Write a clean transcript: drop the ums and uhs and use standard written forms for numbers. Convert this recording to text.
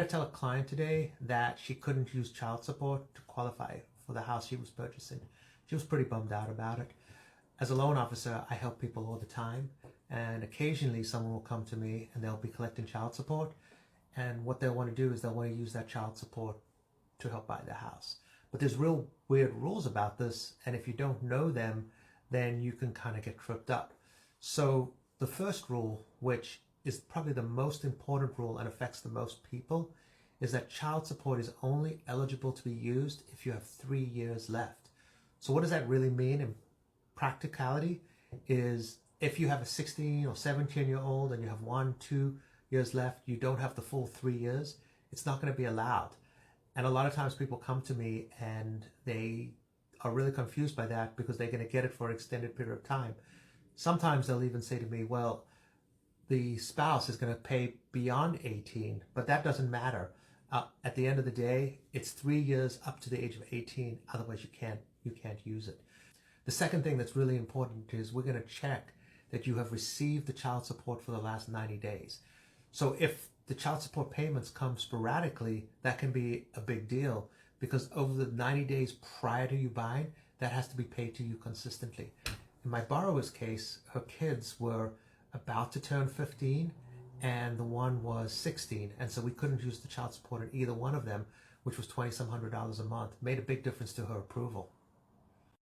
to tell a client today that she couldn't use child support to qualify for the house she was purchasing. She was pretty bummed out about it. As a loan officer, I help people all the time, and occasionally someone will come to me and they'll be collecting child support, and what they'll want to do is they'll want to use that child support to help buy the house. But there's real weird rules about this, and if you don't know them, then you can kind of get tripped up. So the first rule, which is probably the most important rule and affects the most people, is that child support is only eligible to be used if you have 3 years left. So what does that really mean in practicality? Is if you have a 16 or 17-year-old and you have 1-2 years left, you don't have the full 3 years, it's not going to be allowed. And a lot of times people come to me and they are really confused by that because they're going to get it for an extended period of time. Sometimes they'll even say to me, well, the spouse is going to pay beyond 18, but that doesn't matter. At the end of the day, it's 3 years up to the age of 18. Otherwise, you can't use it. The second thing that's really important is we're going to check that you have received the child support for the last 90 days. So if the child support payments come sporadically, that can be a big deal because over the 90 days prior to you buying, that has to be paid to you consistently. In my borrower's case, her kids were about to turn 15 and the one was 16, and so we couldn't use the child support on either one of them, which was $2,700 a month. Made a big difference to her approval.